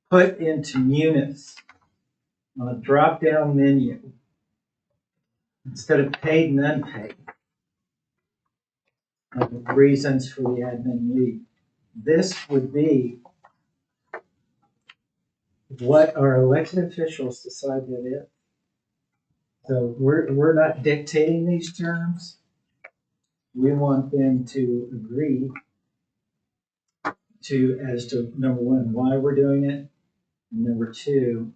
put into units on a drop-down menu instead of paid and unpaid reasons for the admin leave. This would be what our elected officials decide that is. So we're not dictating these terms. We want them to agree to, as to number one, why we're doing it, and number two,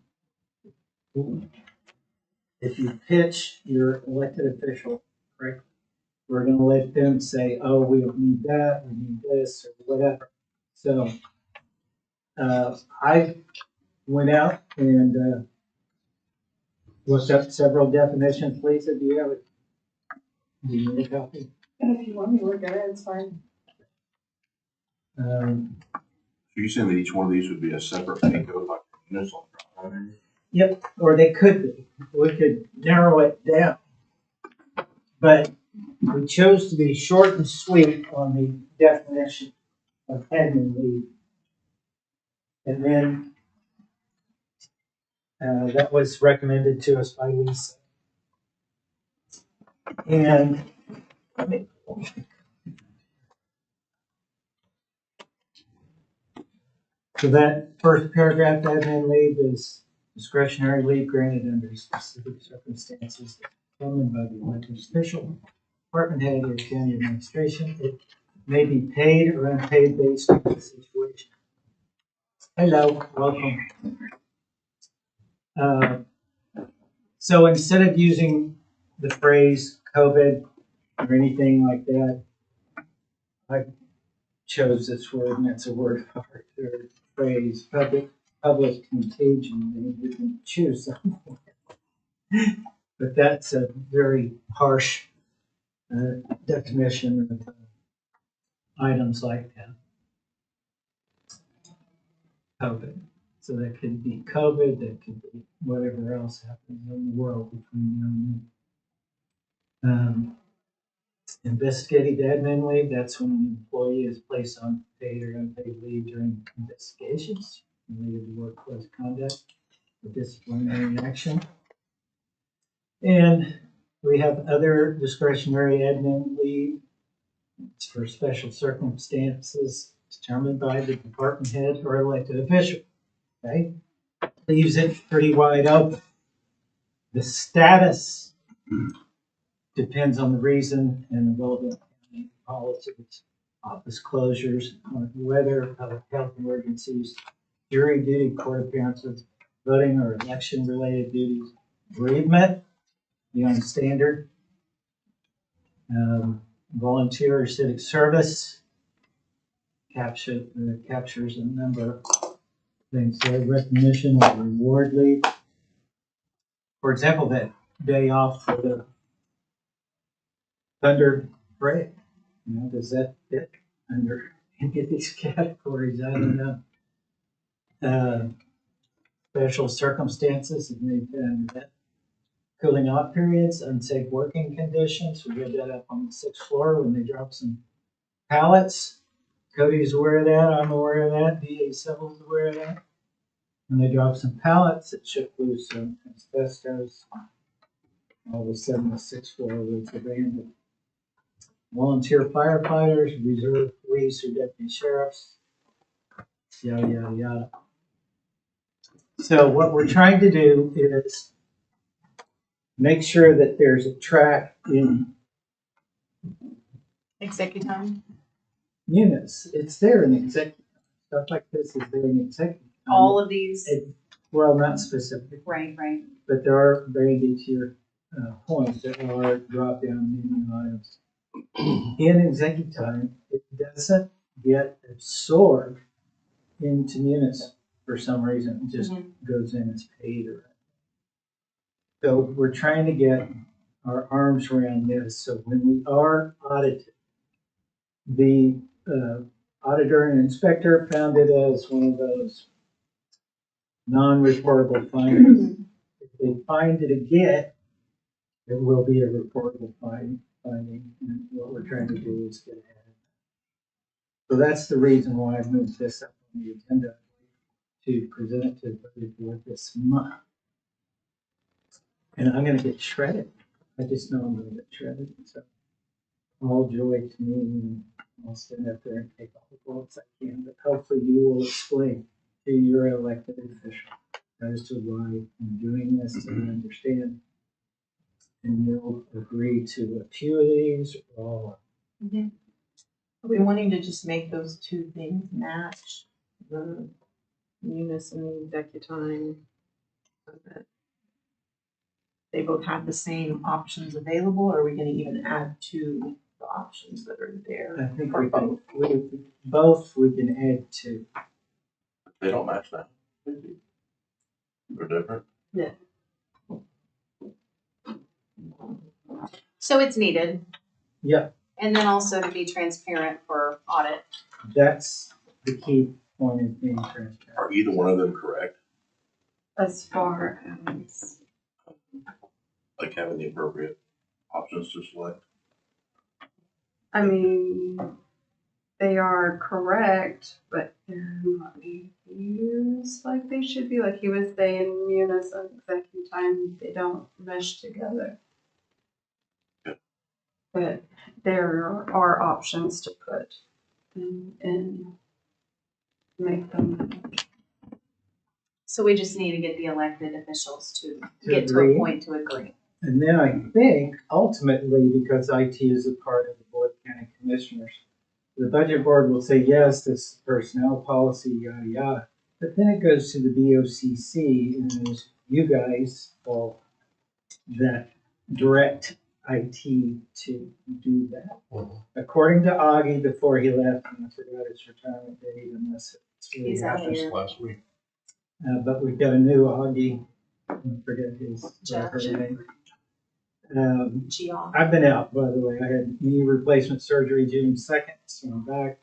if you pitch your elected official correctly, we're going to let them say, oh, we don't need that, we need this, or whatever. So I went out and looked up several definitions. Lisa, do you have it? Do you need a copy? And if you want me to look at it, it's fine. So you're saying that each one of these would be a separate pay code, like units on the drop down? Yep, or they could be. We could narrow it down. But we chose to be short and sweet on the definition of admin leave. And then that was recommended to us by Lisa. And so that first paragraph, admin leave, is discretionary leave granted under specific circumstances determined by the elected official, department head, or county administration. It may be paid or unpaid based on the situation. Hello, welcome. So instead of using the phrase COVID or anything like that, I chose this word, and it's a word of art, or phrase, public contagion. Maybe you can choose something. But that's a very harsh definition of items like that. COVID. So that could be COVID, that could be whatever else happens in the world between now and then. Investigative admin leave, that's when an employee is placed on paid or unpaid leave during investigations related to workplace conduct or disciplinary action. And we have other discretionary admin leave. It's for special circumstances determined by the department head or elected official. Okay, leaves it pretty wide open. The status depends on the reason and the relevant policies, office closures, weather, public health emergencies, jury duty, court appearances, voting or election related duties, bereavement, beyond standard, volunteer or civic service, captures a number of things there, recognition or reward leave. For example, that day off for the Thunder Parade, does that fit under any of these categories? I don't know. Special circumstances, it may fit under that. Cooling off periods, unsafe working conditions. We had that up on the 6th floor when they dropped some pallets. Cody's aware of that. I'm aware of that. DA Civil's aware of that. When they dropped some pallets, it shook loose some asbestos. All of a sudden, the 6th floor was abandoned. Volunteer firefighters, reserve police or deputy sheriffs, yada, yada, yada. So what we're trying to do is make sure that there's a track in Executive time. units. It's there in executive. Stuff like this is there in executive. All of these. Well, not specific. Right. But there are Brandy, to your points, there are drop-down menu items. In executive time, it doesn't get absorbed into units for some reason. It just goes in as paid. So we're trying to get our arms around this. So when we are audited, the auditor and inspector found it as one of those non-reportable findings. If they find it again, it will be a reportable finding. And what we're trying to do is get ahead of it. So that's the reason why I moved this up on the agenda to present it to the budget board this month. And I'm gonna get shredded. I just know I'm gonna get shredded, so all joy to me, and I'll stand up there and take all the bullets I can, but hopefully you will explain to your elected official as to why I'm doing this and understand. And you'll agree to a few of these or all. Are we wanting to just make those two things match? The munis and the executime? So that they both have the same options available, or are we gonna even add to the options that are there? I think for we can, both? both we can add to. They don't match that. They're different. So it's needed, Yeah, and then also to be transparent for audit. that's the key point is being transparent. Are either one of them correct? As far as, Like having the appropriate options to select? I mean, they are correct, but they're not being used like they should be. Like he was saying, munis and executime, they don't mesh together. But there are options to put and make them. So we just need to get the elected officials to To get to agree. a point to agree. And then I think ultimately, because IT is a part of the Board of County Commissioners, the budget board will say, yes, this is personnel policy, yada, yada. But then it goes to the BOCC and there's you guys all that direct IT to do that. According to Augie, before he left, and I forgot his retirement date unless it's really He's out happened. here. Last week. But we've got a new Augie, I forget his, or her Jeff. name. Geog. I've been out, by the way. I had knee replacement surgery June 2nd, so I'm back.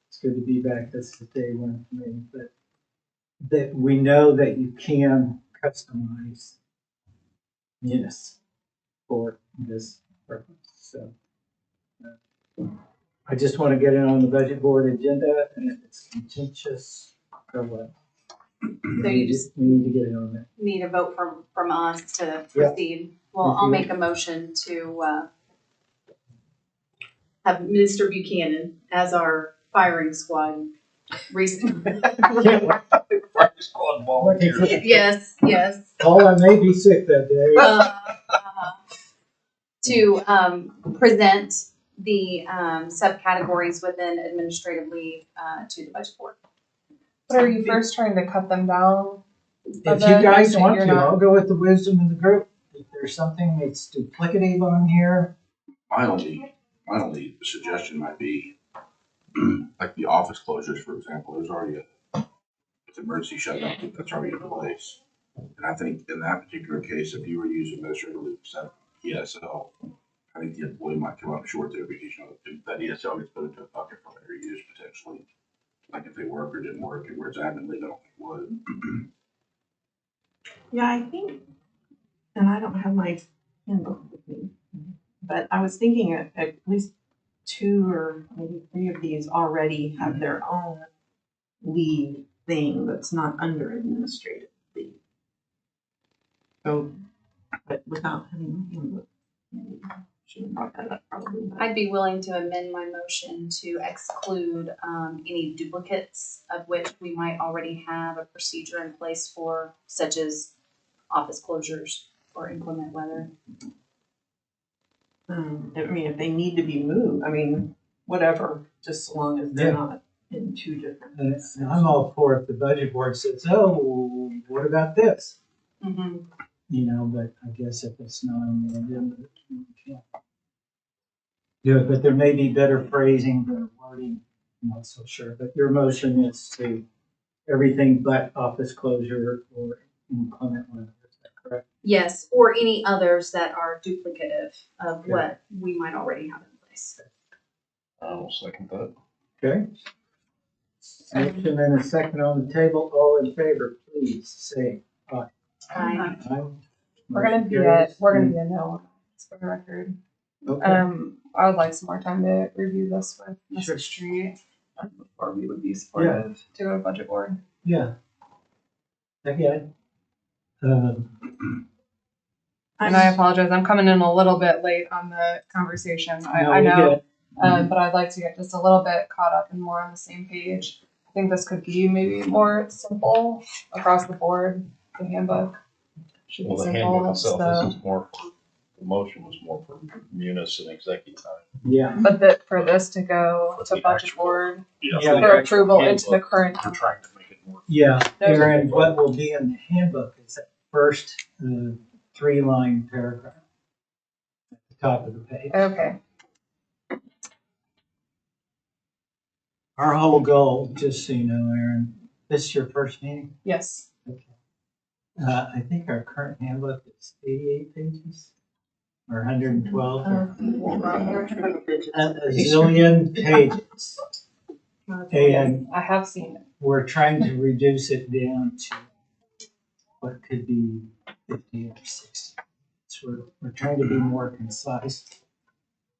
It's good to be back. That's the day one for me. But that we know that you can customize Munis for this purpose. So I just want to get it on the budget board agenda, and if it's contentious, go what? So you just We need to get it on there. need a vote from us to Yeah. proceed. Well, I'll make a motion to have Mr. Buchanan as our firing squad recently. Yes, yes. Paul, I may be sick that day. To present the subcategories within administrative leave to the budget board. But are you first trying to cut them down? If you guys want to, I'll go with the wisdom of the group. If there's something that's duplicative on here, My only suggestion might be, like the office closures, for example, there's already it's emergency shutdown, that's already in place. And I think in that particular case, if you were to use administrative leave except ESL, I think the employee might come up short there because, you know, that ESL gets put into a bucket for later use potentially. Like if they work or didn't work, where it's admin leave, I don't think it would. Yeah, I think, and I don't have my handbook with me, but I was thinking at least 2 or maybe 3 of these already have their own leave thing that's not under administrative leave. So, but without having my handbook, maybe I should have brought that up probably. I'd be willing to amend my motion to exclude any duplicates of which we might already have a procedure in place for, such as office closures or inclement weather. I mean, if they need to be moved, I mean, whatever, just so long as they're Yeah. not in 2 different. and I'm all for if the budget board says, oh, what about this? Mm-hmm. You know, but I guess if it's not on the agenda, we can't do it. But there may be better phrasing, better wording, I'm not so sure. But your motion is to everything but office closure or inclement weather, is that correct? Yes, or any others that are duplicative of Okay. what we might already have in place. I will second that. Okay. Motion and a second on the table. All in favor, please say aye. Aye. Aye. We're gonna Motion be a carries. no, just for the record. Okay. I would like some more time to review this with Sure. Mr. Street before we would be supportive to go to budget board. Yeah, again. And I apologize, I'm coming in a little bit late on the conversation. No, I we know, get it. but I'd like to get just a little bit caught up and more on the same page. I think this could be maybe more simple across the board. The handbook should be Well, the simple. handbook itself, So, this is more, the motion was more for munis and executive time. Yeah, but that for this to go For to the budget actual- board Yeah. the for actual approval into the handbook, current. we're trying to make it more. yeah, No, Aaron, what will be in the handbook is that first 3-line paragraph at the top of the page. Okay. Our whole goal, just so you know, Aaron, this is your first meeting? Yes. Okay. I think our current handbook is 88 pages or 112 or a zillion pages. And I have seen it. we're trying to reduce it down to what could be 50 or 60. So we're trying to be more concise.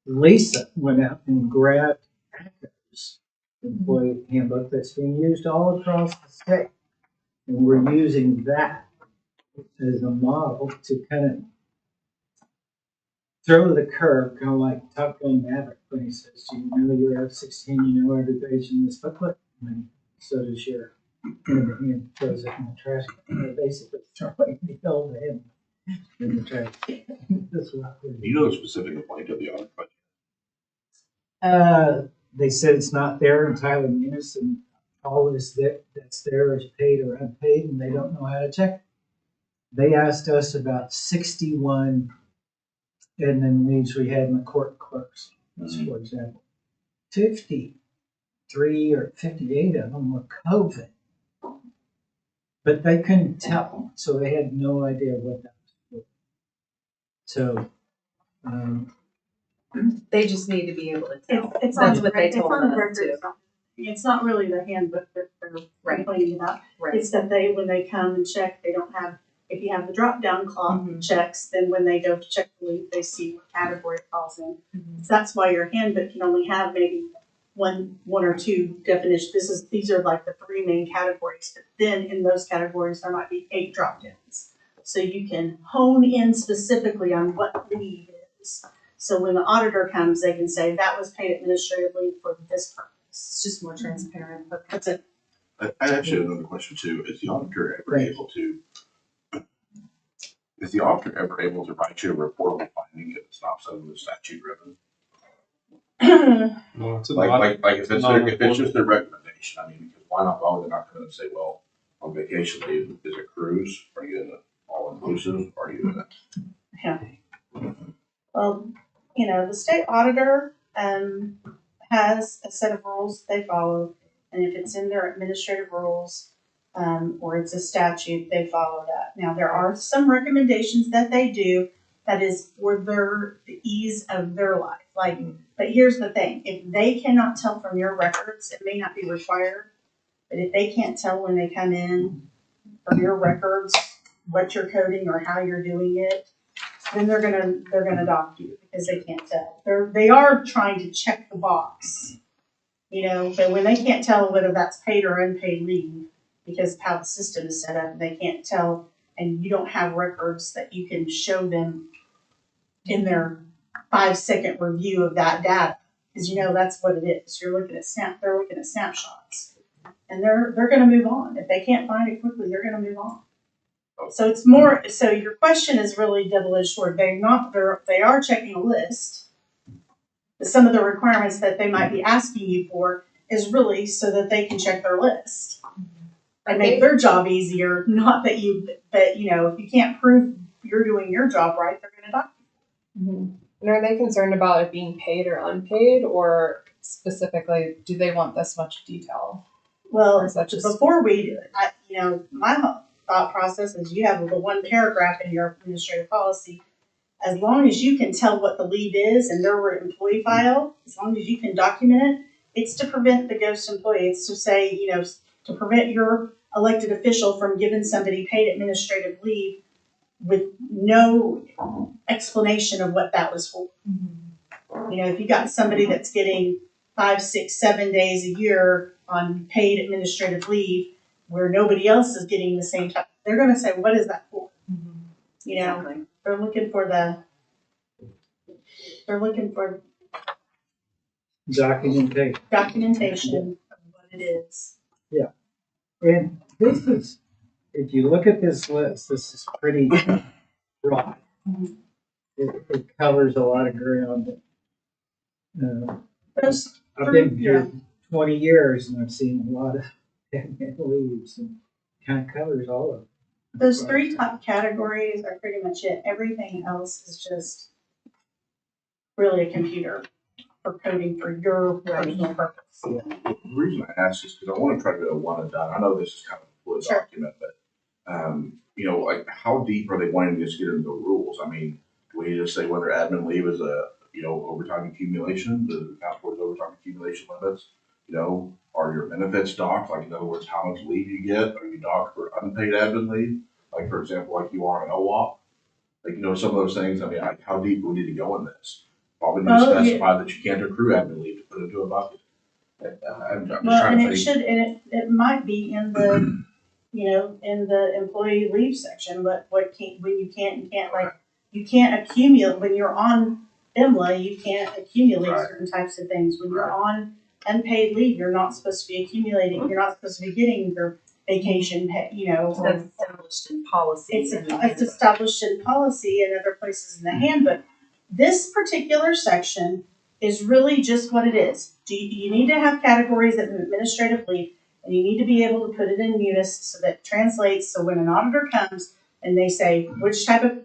Lisa went out and grabbed Acker's employee handbook that's being used all across the state. And we're using that as a model to kind of throw the curve, kind of like Top Gun Maverick when he says, you know your F-16, you know every page in this booklet, and so does your, and he throws it in the trash can. They're basically throwing the old hand in the trash can. That's what we're Do doing. you know the specific complaint of the audit budget? They said it's not there in Tyler Munis, and all that's there is paid or unpaid, and they don't know how to check it. They asked us about 61 admin leads we had in the court clerks, for example. 53 or 58 of them were COVID. But they couldn't tell, so they had no idea what that was for. So, They just need to be able to tell. It's That's on, what they it's told on the us record. too. It's not really the handbook that they're Right. complaining about. Right. It's that they, when they come and check, they don't have, if you have the drop-down clock Mhm. checks, then when they go to check the leave, they see what category it falls in. Mhm. So that's why your handbook can only have maybe one or two definitions. These are like the 3 main categories, but then in those categories, there might be 8 drop-downs. So you can hone in specifically on what leave is. So when the auditor comes, they can say, that was paid administrative leave for this purpose. It's just more transparent, but That's it. I actually have another question too. Is the auditor ever Right. able to, is the auditor ever able to write you a reportable finding if it's not some of the statute driven? Well, it's Like if it's, not if it's just their recommendation, I mean, because why not, why would they not come in and say, well, on vacation leave, is it cruise? Are you in a all inclusive? Are you in a? Yeah. Well, the state auditor has a set of rules they follow, and if it's in their administrative rules or it's a statute, they follow that. Now, there are some recommendations that they do that is for the ease of their life. But here's the thing: if they cannot tell from your records, it may not be required. But if they can't tell when they come in from your records what you're coding or how you're doing it, then they're gonna dock you because they can't tell. They are trying to check the box, but when they can't tell whether that's paid or unpaid leave because of how the system is set up, they can't tell, and you don't have records that you can show them in their 5-second review of that data, because that's what it is. They're looking at snapshots, and they're gonna move on. If they can't find it quickly, they're gonna move on. So it's more, so your question is really double-edged sword. They are checking a list. But some of the requirements that they might be asking you for is really so that they can check their list and make their job easier. Not that if you can't prove you're doing your job right, they're gonna dock you. And are they concerned about it being paid or unpaid, or specifically, do they want this much detail? Well, Or is that just- before we do it, my thought process is you have the one paragraph in your administrative policy. As long as you can tell what the leave is in their employee file, as long as you can document it, it's to prevent the ghost employee. It's to say, to prevent your elected official from giving somebody paid administrative leave with no explanation of what that was for. If you got somebody that's getting 5, 6, 7 days a year on paid administrative leave where nobody else is getting the same type of they're gonna say, what is that for? You know, Exactly. they're looking for Documentation. documentation of what it is. And this is, if you look at this list, this is pretty broad. Mhm. It covers a lot of ground. Those I've been here 20 years and I've seen a lot of admin leaves and kind of covers all of it. Those three top categories are pretty much it. Everything else is just really a computer for coding for your personal purpose. The reason I ask is because I want to try to do a one and done. I know this is kind of a fluid Sure. document, but you know, like how deep are they wanting to just get into the rules? I mean, do we need to say whether admin leave is a, you know, overtime accumulation? Does it count towards overtime accumulation limits? You know, are your benefits docked? Like in other words, how much leave you get? Are you docked for unpaid admin leave? Like for example, like you are an OWOP? Like, you know, some of those things, I mean, like how deep do we need to go in this? Probably need to Oh, yeah. specify that you can't accrue admin leave to put into a bucket. I'm just Well, trying and to it think. should, and it might be in the, you know, in the employee leave section, but when you can't, like, you can't accumulate, when you're on FMLA, you can't accumulate Right. certain types of things. When you're on unpaid leave, you're not supposed to be accumulating, you're not supposed to be getting your vacation pay, you know. or- That's established in policy. It's established in policy and other places in the handbook. This particular section is really just what it is. You need to have categories of administrative leave, and you need to be able to put it in munis so that it translates, so when an auditor comes and they say, which type of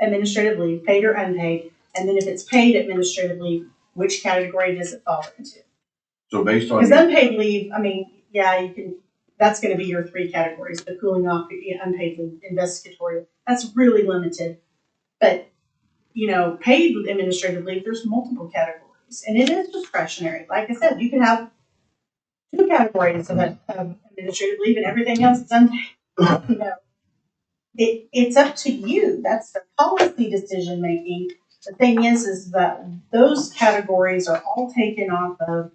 administrative leave, paid or unpaid, and then if it's paid administrative leave, which category does it fall into? So based on, Because unpaid leave, I mean, yeah, you can, that's gonna be your three categories, the cooling off, the unpaid leave, investigatory, that's really limited. But, you know, paid administrative leave, there's multiple categories, and it is discretionary. Like I said, you can have two categories of administrative leave and everything else is unpaid, you know. It's up to you, that's the policy decision making. The thing is that those categories are all taken off of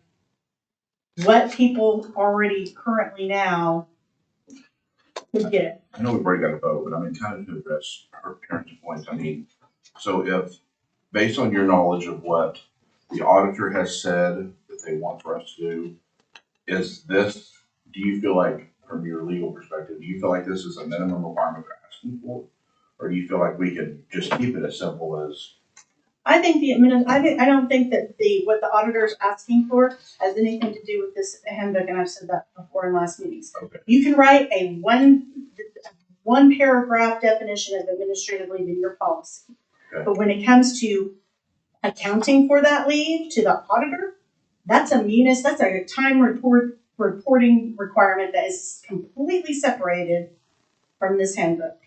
what people already currently now could get. I know we've already got a vote, but I mean, kind of to address her parents' point, I mean, so if, based on your knowledge of what the auditor has said that they want for us to do, is this, do you feel like, from your legal perspective, do you feel like this is a minimum requirement they're asking for? Or do you feel like we could just keep it as simple as, I think I don't think that what the auditor is asking for has anything to do with this handbook, and I've said that before in last meetings. okay, You can write a one paragraph definition of administrative leave in your policy. Okay. But when it comes to accounting for that leave to the auditor, that's a time reporting requirement that is completely separated from this handbook.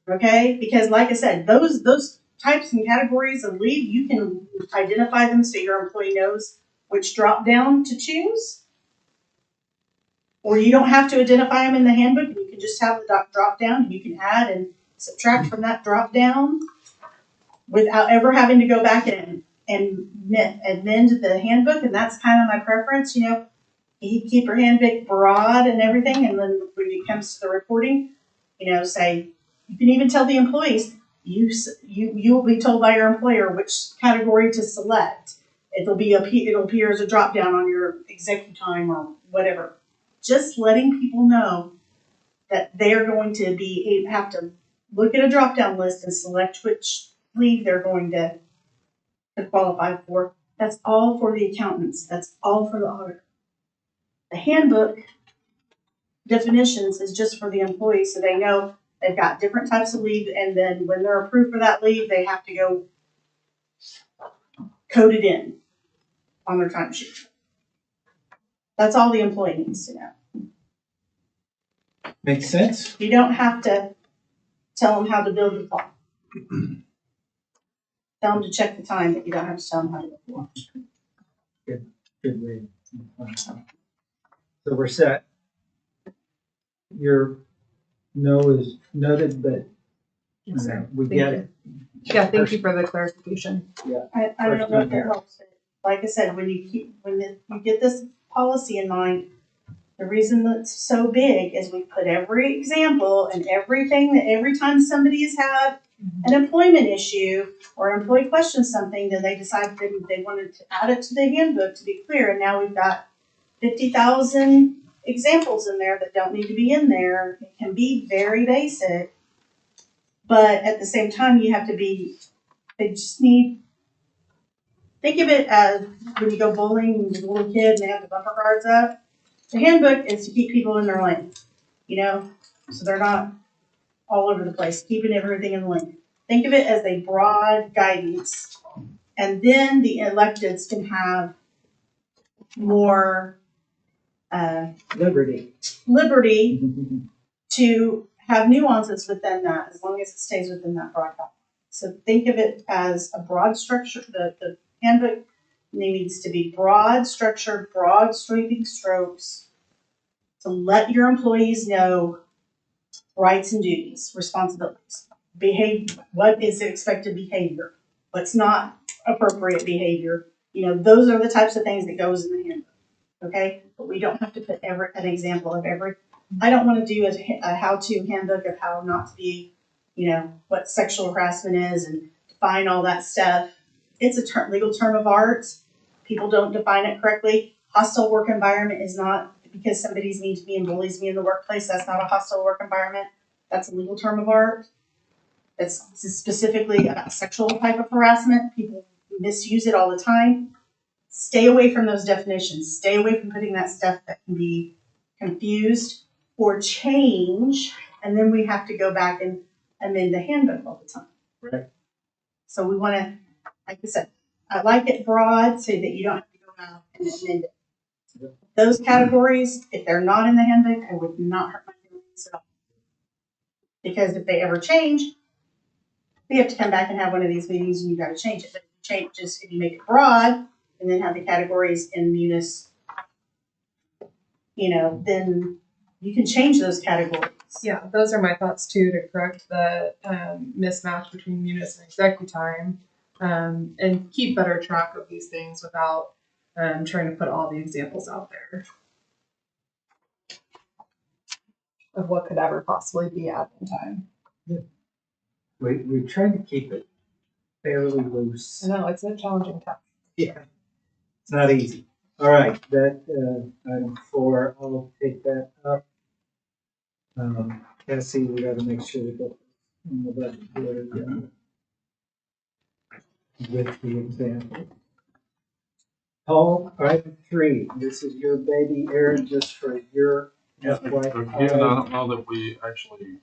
Okay? Because like I said, those types and categories of leave, you can identify them so your employee knows which drop down to choose. Or you don't have to identify them in the handbook, you can just have the drop down, and you can add and subtract from that drop down without ever having to go back and amend the handbook, and that's kind of my preference, you know. You keep your handbook broad and everything, and then when it comes to the reporting, you know, say, you can even tell the employees, you will be told by your employer which category to select. It'll appear as a drop down on your executive time or whatever. Just letting people know that they're going to have to look at a drop down list and select which leave they're going to qualify for. That's all for the accountants. That's all for the auditor. The handbook definitions is just for the employees, so they know they've got different types of leave, and then when they're approved for that leave, they have to go code it in on their timesheet. That's all the employee needs to know. Makes sense? You don't have to tell them how to build the clock. Tell them to check the time, but you don't have to tell them how to build the clock. Good way. So we're set. Your no is noted, but Yes, sir. we Thank get you. it. Yeah, thank you for the clarification. I don't know if that helps, but like I said, when you get this policy in mind, The reason that's so big is we put every example and everything that every time somebody has had an employment issue or an employee questions something, then they decided they wanted to add it to the handbook to be clear. And now we've got 50,000 examples in there that don't need to be in there. It can be very basic, but at the same time, you have to be, they just need, think of it as when you go bowling and you're a little kid and they have the bumper guards up. The handbook is to keep people in their lane, so they're not all over the place, keeping everything in the lane. Think of it as a broad guidance. And then the electeds can have more Liberty. to have nuances within that, as long as it stays within that broad guideline. So think of it as a broad structure. The handbook needs to be broad structured, broad sweeping strokes to let your employees know rights and duties, responsibilities, what is expected behavior, what's not appropriate behavior. Those are the types of things that goes in the handbook. Okay, but we don't have to put an example of every. I don't want to do a how-to handbook of how not to be, what sexual harassment is and define all that stuff. It's a legal term of art. People don't define it correctly. Hostile work environment is not because somebody's mean to me and bullies me in the workplace. That's not a hostile work environment. That's a legal term of art. It's specifically about sexual type of harassment. People misuse it all the time. Stay away from those definitions. Stay away from putting that stuff that can be confused or change, and then we have to go back and amend the handbook all the time. Right. So we want to, like I said, I like it broad so that you don't have to go out and amend it. Those categories, if they're not in the handbook, I would not hurt my feelings at all. Because if they ever change, we have to come back and have one of these meetings and you got to change it. But if you make it broad and then have the categories in munis, then you can change those categories. Yeah, those are my thoughts too, to correct the mismatch between munis and executime, and keep better track of these things without trying to put all the examples out there of what could ever possibly be admin time. We try to keep it fairly loose. I know, it's a challenging task. Yeah, it's not easy. All right, that item 4, I'll take that up. Cassie, we got to make sure we go in the budget board with the example. Paul, item 3. This is your baby, Aaron, just for your FYI. Again, I don't know that we actually,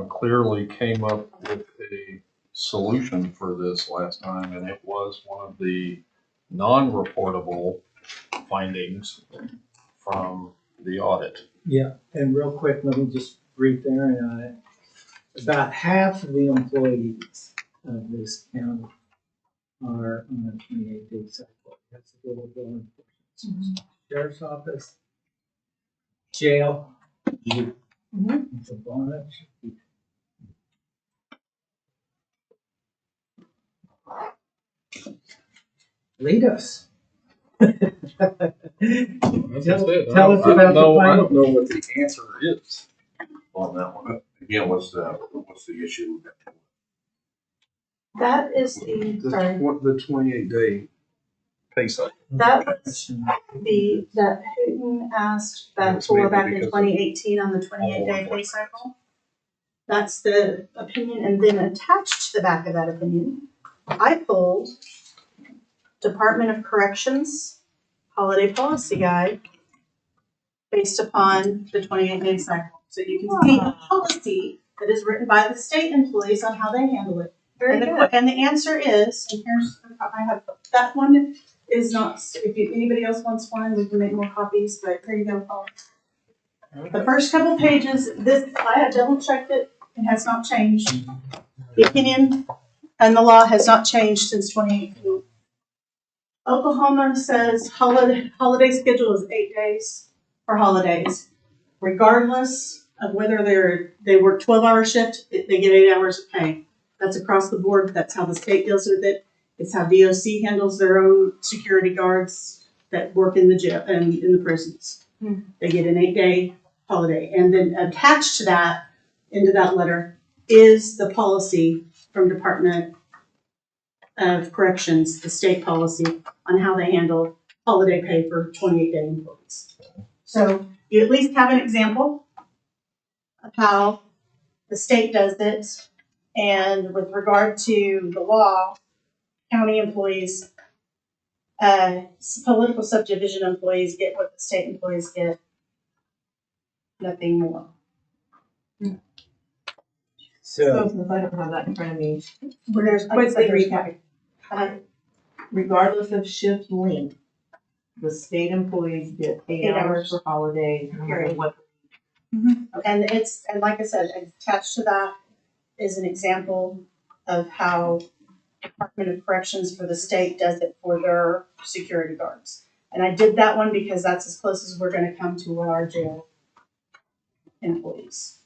clearly came up with a solution for this last time, and it was one of the non-reportable findings from the audit. Yeah, and real quick, let me just brief Aaron on it. About half of the employees of this county are on a 28-day cycle. That's a little bit important. Sheriff's office, jail, it's a bunch of people. Lead us. Tell us about the I final. don't know what the answer is on that one. Again, what's the issue? That is the 28-day pay cycle. that was that Putin asked back in 2018 on the 28-day pay cycle. That's the opinion, and then attached to the back of that opinion, I pulled Department of Corrections Holiday Policy Guide based upon the 28-day cycle. So you can see the policy that is written by the state employees on how they handle it. Very good. And the answer is, and here's, I have, that one is not, anybody else wants one, we can make more copies, but here you go, Paul. The first couple pages, I had double checked it, it has not changed. The opinion and the law has not changed since 2018. Oklahoma says holiday schedule is 8 days for holidays. Regardless of whether they work 12-hour shift, they get 8 hours of pay. That's across the board. That's how the state deals with it. It's how DOC handles their own security guards that work in the jail and in the prisons. They get an 8-day holiday. And then attached to that, into that letter, is the policy from Department of Corrections, the state policy on how they handle holiday pay for 28-day employees. So you at least have an example of how the state does it. And with regard to the law, county employees, political subdivision employees get what the state employees get, nothing more. So So, since I don't have that in front of me, Where there's quickly recap. Uh, Regardless of shift length, the state employees get 8 8 hours hours. for holidays, no matter Period. what. and like I said, attached to that is an example of how Department of Corrections for the state does it for their security guards. And I did that one because that's as close as we're gonna come to our jail employees.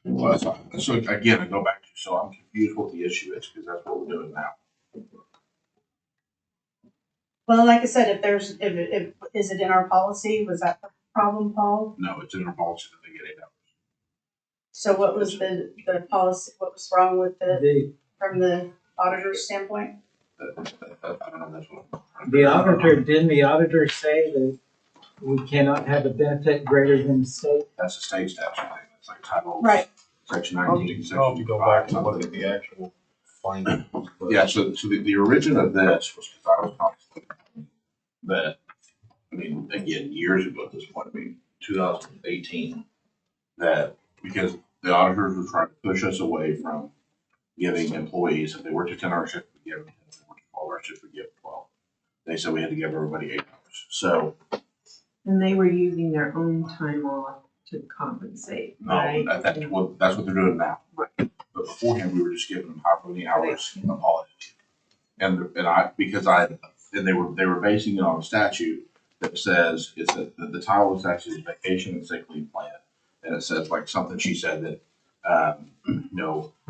Well, so again, I go back to, so I'm confused what the issue is, because that's what we're doing now. Well, like I said, if is it in our policy? Was that the problem, Paul? No, it's in our policy that they get 8 hours. So what was the policy, what was wrong with it the, from the auditor's standpoint? I don't know, that's what. didn't the auditor say that we cannot have a benefit greater than the state? That's a state statute thing, it's like title. Right. Section I'll 19, section have to go back 5, and look at something. the actual findings. but- Yeah, so the origin of this was because I was constantly that, I mean, again, years ago at this point, I mean, 2018, that because the auditors were trying to push us away from giving employees, if they worked a 10-hour shift, we give them 10, if they worked a 12-hour shift, we give them 12. They said we had to give everybody 8 hours. So, And they were using their own time off to compensate, no, right? that's what they're doing now. Right. But beforehand, we were just giving them however many hours of holiday. And they were basing it on a statute that says the title of the statute is vacation and sick leave plan. And it says like something she said that,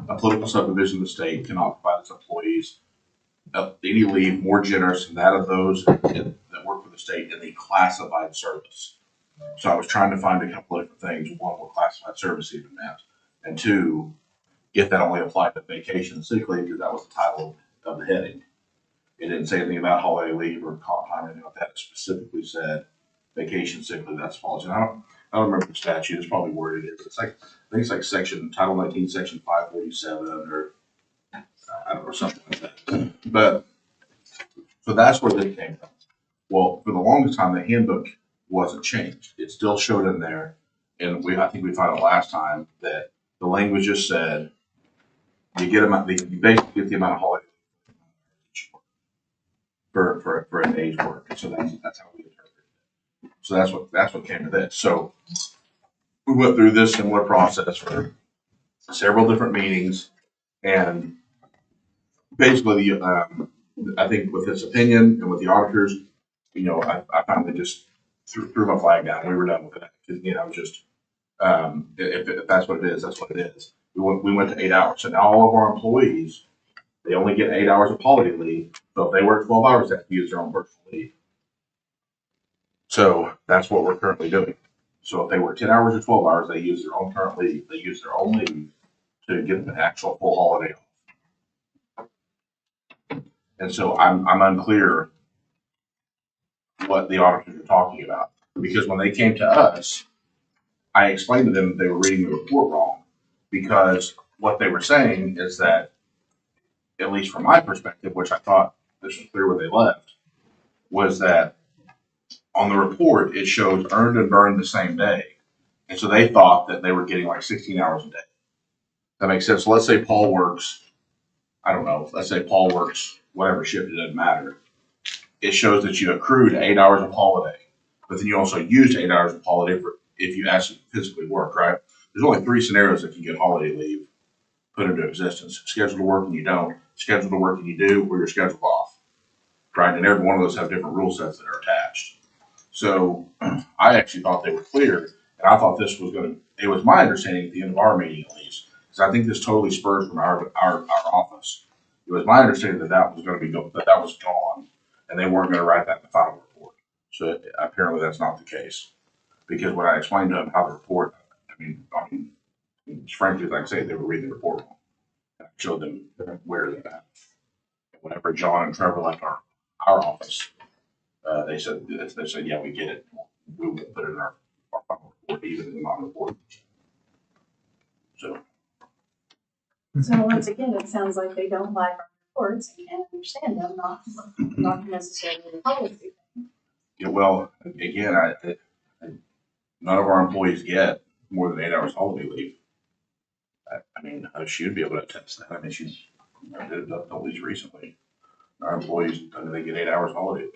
a political subdivision of the state cannot provide its employees any leave more generous than that of those that work for the state in the classified service. So I was trying to find a couple of different things. One, what classified service even meant. And two, if that only applied to vacation and sick leave, because that was the title of the heading. It didn't say anything about holiday leave or comp time or anything like that. It specifically said vacation, sick leave, that's policy. And I don't remember the statute. It's probably worded it. It's like, I think it's like Title 19, Section 547 or I don't know, something like that. But, so that's where this came from. Well, for the longest time, the handbook wasn't changed. It still showed in there. And I think we found out last time that the language just said, you basically get the amount of holiday for an day's work. So that's how we interpret it. So that's what came to this. So we went through this similar process for several different meetings, and basically, I think with his opinion and with the auditors, I finally just threw my flag down. We were done with it. Just if that's what it is, that's what it is. We went to 8 hours. So now all of our employees, they only get 8 hours of holiday leave. So if they work 12 hours, they have to use their own personal leave. So that's what we're currently doing. So if they work 10 hours or 12 hours, they use their own current leave. They use their own leave to get an actual full holiday off. And so I'm unclear what the auditors are talking about. Because when they came to us, I explained to them they were reading the report wrong. Because what they were saying is that, at least from my perspective, which I thought this was clear where they left, was that on the report, it shows earned and burned the same day. And so they thought that they were getting like 16 hours a day. That makes sense. So let's say Paul works, I don't know, let's say Paul works whatever shift, it doesn't matter. It shows that you accrued 8 hours of holiday, but then you also used 8 hours of holiday for if you actually physically work, right? There's only 3 scenarios that can get holiday leave put into existence. Scheduled to work and you don't, scheduled to work and you do, or you're scheduled off, right? And every one of those have different rule sets that are attached. So I actually thought they were clear, and I thought this was it was my understanding at the end of our meeting at least, because I think this totally spurs from our office. It was my understanding that was going to be that was gone, and they weren't going to write that in the final report. So apparently that's not the case. Because when I explained to them how the report, I mean, frankly, like I say, they were reading the report wrong. I showed them where they're at. Whenever John and Trevor left our office, they said, yeah, we get it. We will put it in our final report, even in the non-report. So, So once again, it sounds like they don't like our reports and can't understand them, not necessarily the policy. yeah, well, again, none of our employees get more than 8 hours holiday leave. I mean, she'd be able to attest that. I mean, she's did it up at least recently. Our employees, they get 8 hours holiday leave.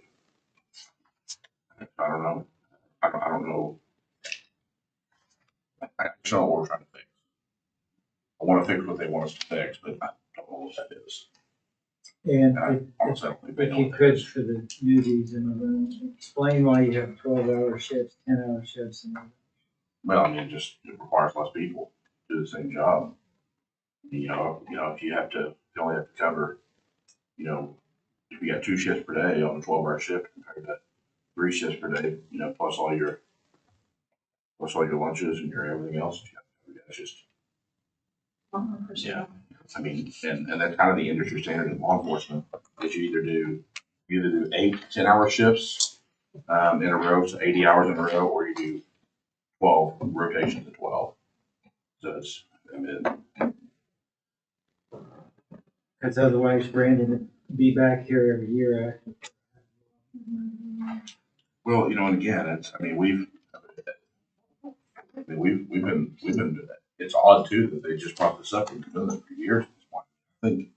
I don't know. I don't know. I just don't know what we're trying to fix. I want to fix what they want us to fix, but I don't know what that is. And Honestly, I don't think they if know you what that could, is. for the newbies in the room, explain why you have 12-hour shifts, 10-hour shifts, and Well, I mean, it requires less people to do the same job. You know, if you only have to cover, if you got 2 shifts per day on a 12-hour shift compared to 3 shifts per day, plus all your lunches and your everything else. It's just, yeah. I mean, and that's kind of the industry standard in law enforcement is you either do 8 10-hour shifts in a row, so 80 hours in a row, or you do 12 rotations of 12. So it's, I mean, because otherwise Brandon would be back here every year. well, and again, we've been, it's odd too that they just brought this up. We've been doing it for years at this point.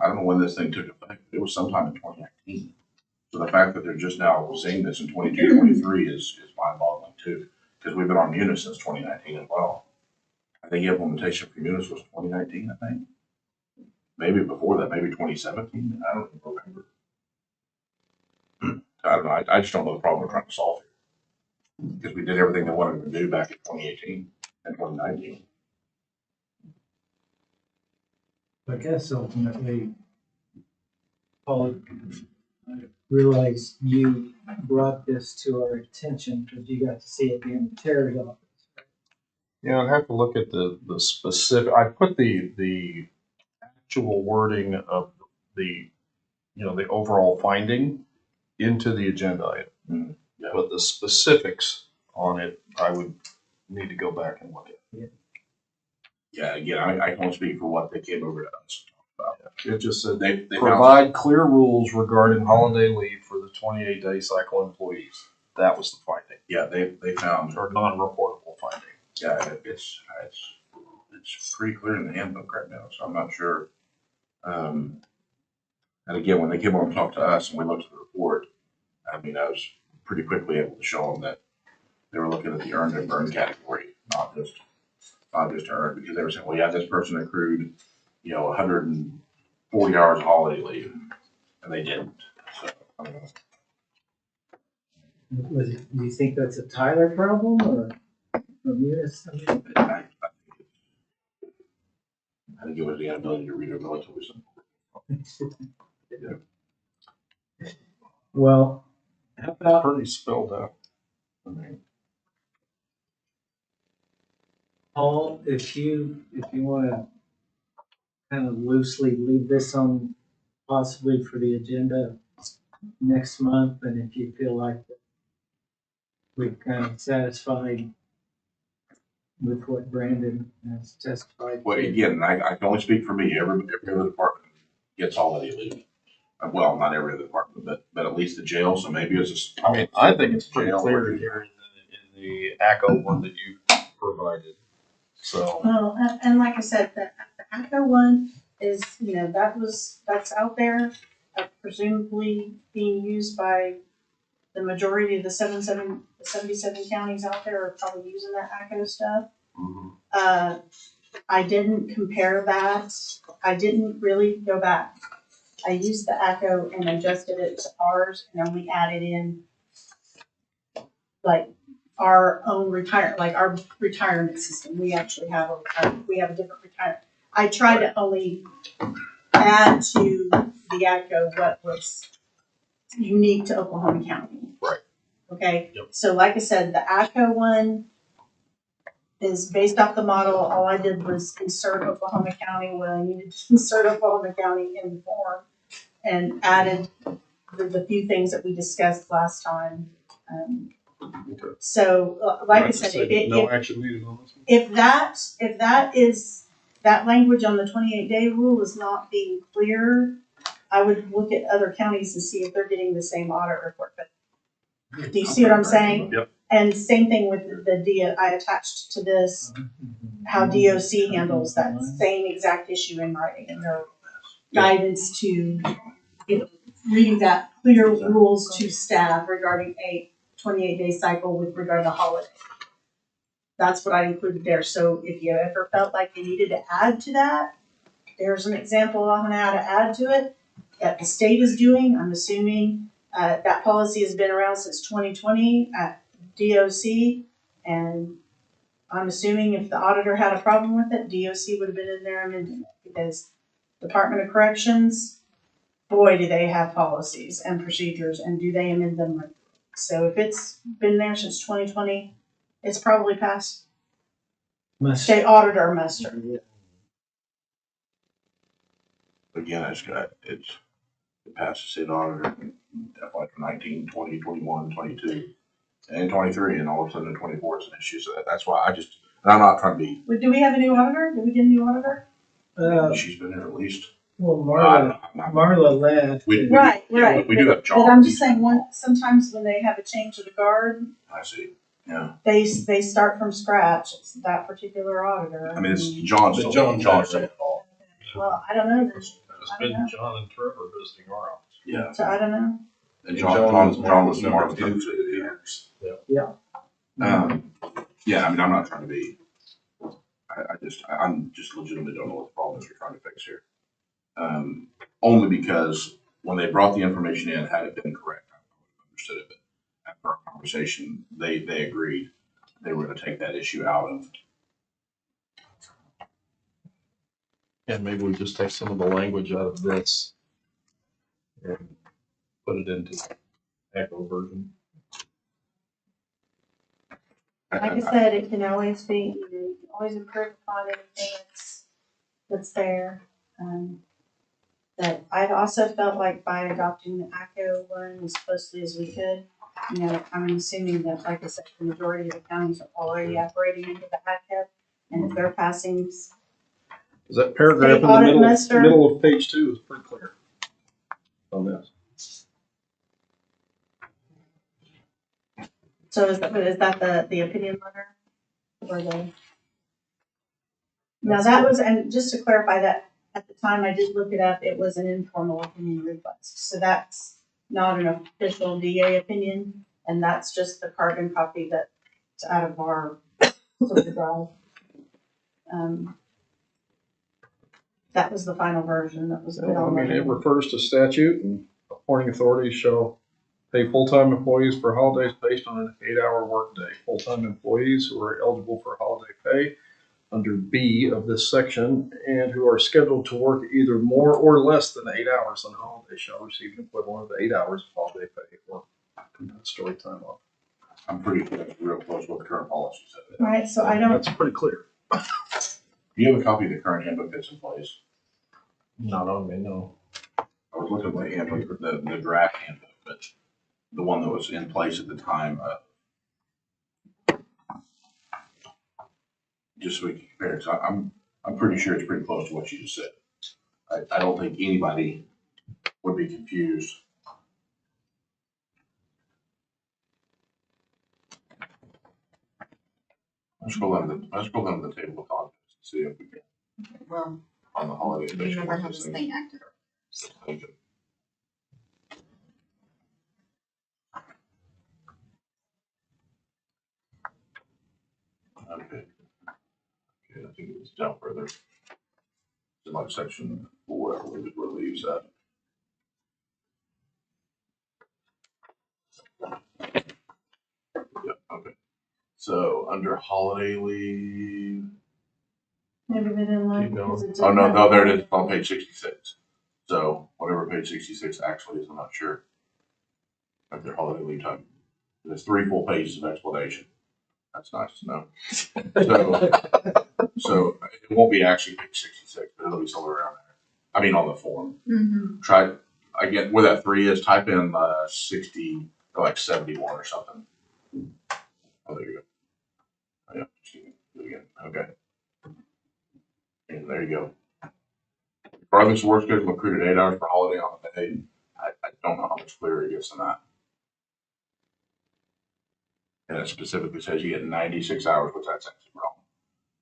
I don't know when this thing took effect. It was sometime in 2019. So the fact that they're just now seeing this in 22, 23 is mind-boggling too, because we've been on Munis since 2019 as well. I think the implementation for Munis was 2019, I think. Maybe before that, maybe 2017. I don't even remember. I don't know. I just don't know the problem we're trying to solve here, because we did everything they wanted to do back in 2018 and 2019. I guess ultimately, Paul, I realize you brought this to our attention because you got to see it in Terry's office. Yeah, I'd have to look at the specific, I put the actual wording of the, the overall finding into the agenda item. Yeah. But the specifics on it, I would need to go back and look at. Yeah, again, I can only speak for what they came over to us about. It just said They found, provide clear rules regarding holiday leave for the 28-day cycle employees. That was the finding, yeah, they found, or non-reportable finding. yeah, it's pretty clear in the handbook right now, so I'm not sure. And again, when they came over and talked to us and we looked at the report, I was pretty quickly able to show them that they were looking at the earned and burned category, not just earned, because they were saying, well, yeah, this person accrued, 140 hours of holiday leave, and they didn't. So, I don't know. Do you think that's a Tyler problem or Munis? I think it was the inability to read a relatively simple. Well, how about Pretty spelled out. Paul, if you want to kind of loosely leave this on possibly for the agenda next month, and if you feel like we've kind of satisfied with what Brandon has testified. Well, again, I can only speak for me. Every other department gets holiday leave. Well, not every other department, but at least the jail. So maybe it's just. I think it's pretty clear here in the ACO one that you provided. So. Well, and like I said, the ACO one is, that's out there, presumably being used by the majority of the 77 counties out there are probably using that ACO stuff. Mm-hmm. I didn't compare that. I didn't really go back. I used the ACO and adjusted it to ours and only added in like our own our retirement system. We actually have we have a different retirement. I tried to only add to the ACO what was unique to Oklahoma County. Right. Okay, Yep. so like I said, the ACO one is based off the model. All I did was insert Oklahoma County when I needed to insert Oklahoma County in the form, and added the few things that we discussed last time. So, like I said, No action needed on this one. if that language on the 28-day rule is not being clear, I would look at other counties and see if they're getting the same audit report. But do you see what I'm saying? Yep. And same thing with the I attached to this how DOC handles that same exact issue in writing and their guidance to, you know, reading that clear rules to staff regarding a 28-day cycle with regard to holiday. That's what I included there. So if you ever felt like you needed to add to that, there's an example on how to add to it that the state is doing. I'm assuming that policy has been around since 2020 at DOC, and I'm assuming if the auditor had a problem with it, DOC would have been in there amending it, because Department of Corrections, boy, do they have policies and procedures, and do they amend them? So if it's been there since 2020, it's probably passed state auditor muster. Again, it passes state auditor in FY 19, 20, 21, 22, and 23, and all of a sudden in 24 it's an issue. So that's why and I'm not trying to be. Do we have a new auditor? Did we get a new auditor? She's been here at least. Well, Marla left. Right. We do have John. But I'm just saying, sometimes when they have a change of the guard, I see. Yeah. they start from scratch. It's that particular auditor. I mean, it's John's. But John's said it all. Well, I don't know. It's been John and Trevor visiting our office. Yeah. So I don't know. And John was smart. Yeah. Yeah, I mean, I'm not trying to be, I'm just legitimately don't know what the problem is we're trying to fix here. Only because when they brought the information in, had it been correct, I would have understood it, but after our conversation, they agreed they were gonna take that issue out of. And maybe we just take some of the language out of this and put it into echo version. Like I said, it can always be, you can always improve upon anything that's there. But I've also felt like by adopting the ACO one as closely as we could, you know, I'm assuming that, like I said, the majority of the counties are already operating under the ACO, and if they're passing. Is that paragraph in the middle of page 2 is pretty clear on this. So is that the opinion letter? Or the? Now that was, and just to clarify that, at the time I did look it up, it was an informal opinion request. So that's not an official DA opinion, and that's just the carbon copy that's out of our server drive. That was the final version that was. I mean, it refers to statute, and appointing authorities shall pay full-time employees for holidays based on an 8-hour workday. Full-time employees who are eligible for holiday pay under B of this section and who are scheduled to work either more or less than 8 hours on a holiday shall receive an equivalent of 8 hours of holiday pay or compensatory time off. I'm pretty sure that's real close to what the current policy said. Right, so I don't. That's pretty clear. Do you have a copy of the current handbook that's in place? Not on me, no. I was looking at the handbook, the draft handbook, but the one that was in place at the time, just so we can compare it. So I'm pretty sure it's pretty close to what you just said. I don't think anybody would be confused. Let's scroll down to the table of contents and see if we can, Well, on the holiday we special. never have this thing active. Okay, I think it was down further. In like section 4, where it leaves that. Yeah, okay. So under holiday leave. Maybe they didn't like. Keep going. It Oh, no, there it is on page 66. So whatever page 66 actually is, I'm not sure. Like their holiday leave time. There's 3 full pages of explanation. That's nice to know. So it won't be actually page 66, but it'll be somewhere around there. I mean, on the form. Mm-hmm. Try, again, where that 3 is, type in 60 or like 71 or something. Oh, there you go. Oh, yeah, do it again. Okay. And there you go. Regardless of work schedule, accrued at 8 hours per holiday on the day. I don't know how much clearer it gets than that. And it specifically says you get 96 hours, which that's actually wrong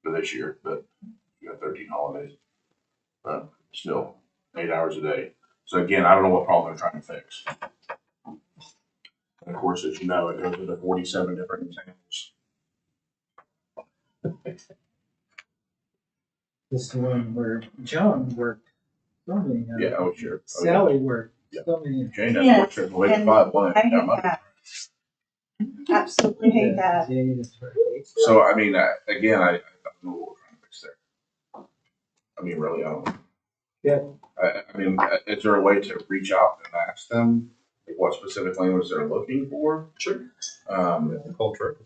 for this year, but you got 13 holidays. But still, 8 hours a day. So again, I don't know what problem they're trying to fix. And of course, as you know, it goes into 47 different examples. This is the one where John worked so many hours. Yeah, oh sure. Oh, yeah. Sally worked Yeah. so many. Jane has Yes, worked here till and 5 one. I hate that. Absolutely hate that. Jane is right. So I mean, again, I don't know what we're trying to fix there. I mean, really, I don't know. Yeah. I mean, is there a way to reach out and ask them like, what specific language they're looking for? Sure. Um, Culture.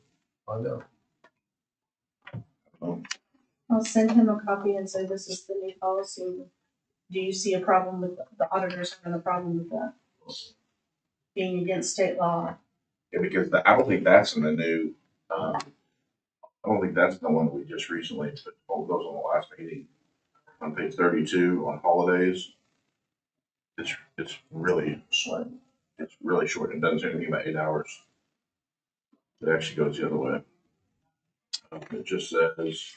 Find out. I'll send him a copy and say this is the new policy. Do you see a problem with the auditors having a problem with that? Being against state law? yeah, because I don't think that's in the new. I don't think that's the one we just recently put all those on the last meeting. On page 32 on holidays, it's really Short. it's really short. It doesn't say anything about 8 hours. It actually goes the other way. It just says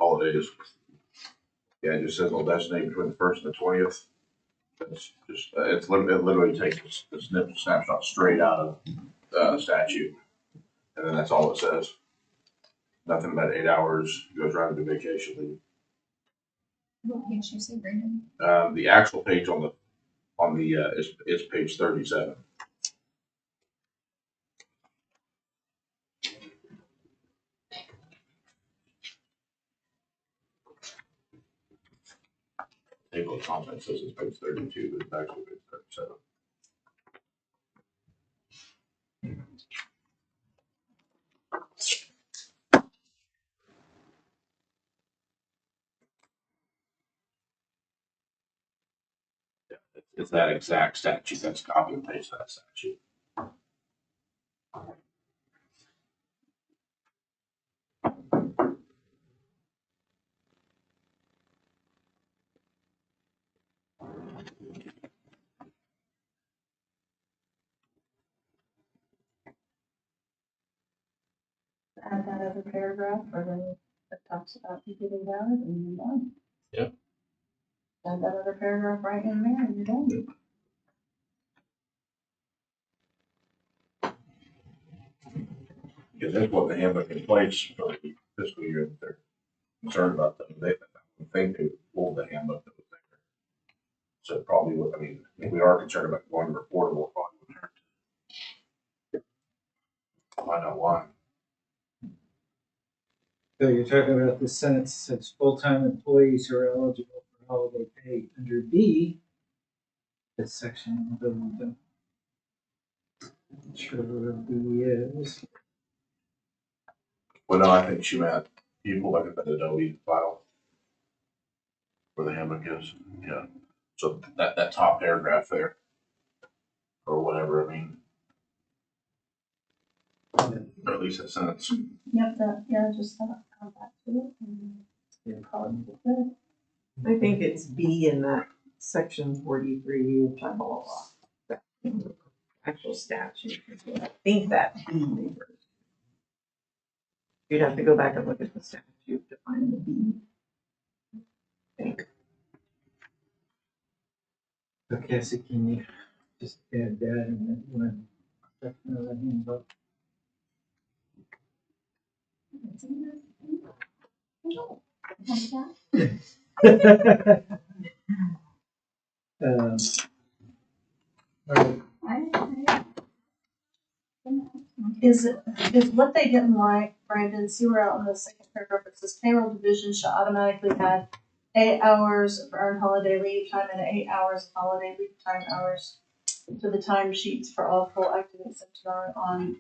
holidays. Yeah, it just says all designated between the 1st and the 20th. It's just it literally takes the snapshot straight out of the statute, and then that's all it says. Nothing about 8 hours. Goes right into vacation leave. What page you say, Brandon? The actual page on the is page 37. Table of contents says it's page 32, but it's actually page 37. Yeah, it's that exact statute. That's copy and paste that statute. Add that other paragraph or that talks about you getting valid and you're done. Yep. Add that other paragraph right in there and you're done. Because that's what the handbook in place for the fiscal year that they're concerned about. They think they pulled the handbook that was there. So probably what, I mean, if we are concerned about going reportable, probably would hurt. Find out why. So you're talking about the sentence that says full-time employees who are eligible for holiday pay under B. This section of the sure what B is. Well, no, I think she meant people look at that Adobe file where the handbook is. Yeah. So that top paragraph there, or whatever. I mean, or at least that sentence. Yep, just come back to it and you'll probably be good. I think it's B in that section 43, blah, blah, blah, blah. That actual statute. I think that B refers. You'd have to go back and look at the statute to find the B. I think. Okay, so can you just add that in that one section of the handbook? Right. Is what they didn't like, Brandon, see where out in the second paragraph it says payroll division shall automatically add 8 hours of earned holiday leave time and 8 hours of holiday leave time hours to the time sheets for all full active and seminar on.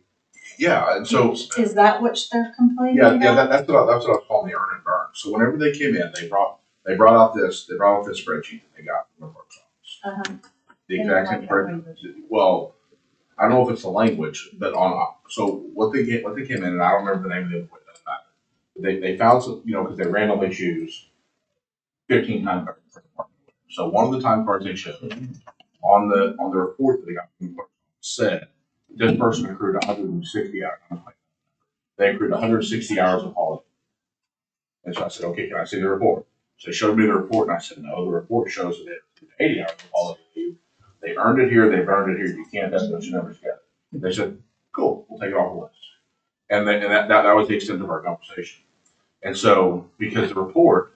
Yeah, and so. Is that what they're complaining Yeah, about? that's what I was calling the earn and burn. So whenever they came in, they brought out this spreadsheet that they got from the clerk's office. Uh-huh. The They exact didn't same like that spreadsheet. language. Well, I don't know if it's the language, but so what they came in, and I don't remember the name of the employee, doesn't matter. They found some, because they randomly choose 15 time cards for the department. So one of the time cards they showed on the report that they got from the clerk said this person accrued 160 hours. They accrued 160 hours of holiday. And so I said, okay, can I see the report? So they showed me the report, and I said, no, the report shows that they accrued 80 hours of holiday leave. They earned it here, they've earned it here. You can't have those numbers together. They said, cool, we'll take it off the list. And that was the extent of our conversation. And so, because the report,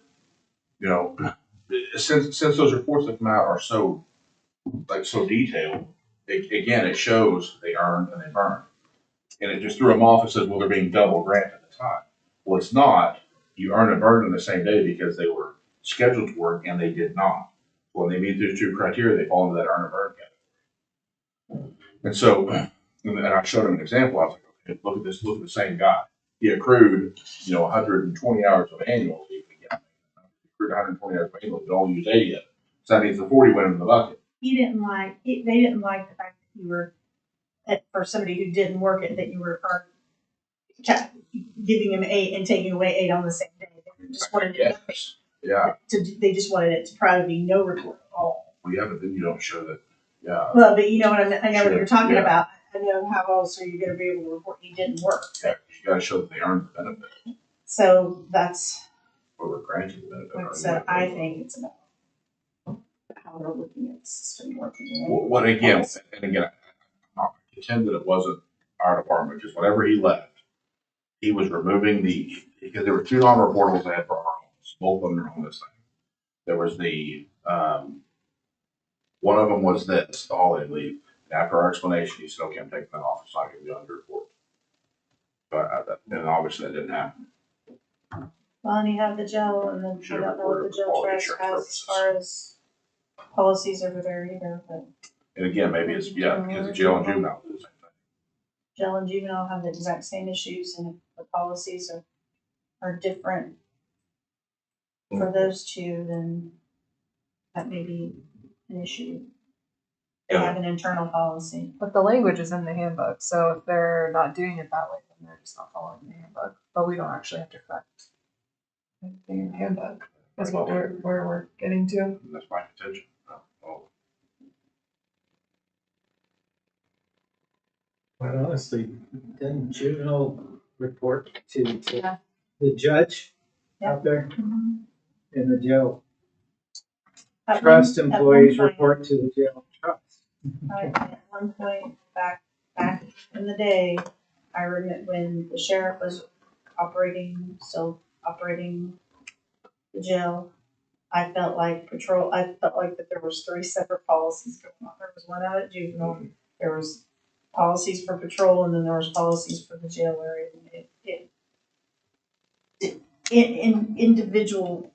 since those reports that come out are so detailed, it shows they earned and they've earned. And it just threw them off and says, well, they're being double granted at the time. Well, it's not. You earn and burn in the same day because they were scheduled to work and they did not. When they meet those two criteria, they fall into that earn and burn category. And so, and I showed him an example. I was like, okay, look at this. Look at the same guy. He accrued, 120 hours of annual leave. Again, he accrued 120 hours of annual leave, but only used 80 of it. So that means the 40 went in the bucket. They didn't like the fact that you were, for somebody who didn't work it, that you were giving him 8 and taking away 8 on the same day. They just wanted it. Yes. Yeah. They just wanted it to probably be no report at all. Well, yeah, but then you don't show that. Yeah. Well, but you know what I know what you're talking Yeah. about. I know how else are you going to be able to report you didn't work. Yeah, you got to show that they earned the benefit. So that's Or were granted the benefit. like I said. I think it's about how they're looking at the system working. What again? And again, I'm not contend that it wasn't our department, because whenever he left, he was removing because there were 2 non-reportables I had for our office. Both of them are on this thing. There was one of them was the holiday leave. And after our explanation, he said, okay, I'm taking that off. It's not going to be on your report. But and obviously that didn't happen. Well, and you have the jail, and then I don't know what the jail trust has as far as policies over there either. But And again, maybe it's because the jail and juvenile do the same thing. jail and juvenile have the exact same issues, and if the policies are different for those two, then that may be an issue. They Yeah. have an internal policy. But the language is in the handbook, so if they're not doing it that way, then they're just not following the handbook. But we don't actually have to correct anything in the handbook. Is what we're getting to. And that's my contention. Well, honestly, didn't juvenile report to Yeah. the judge Yeah. out there Mm-hmm. in the jail? At Trust one- at employees one point- report to the jail trust. At one point back in the day, I remember when the sheriff was still operating the jail. I felt like that there was 3 separate policies going on. There was one out at juvenile, there was policies for patrol, and then there was policies for the jail area. In individual,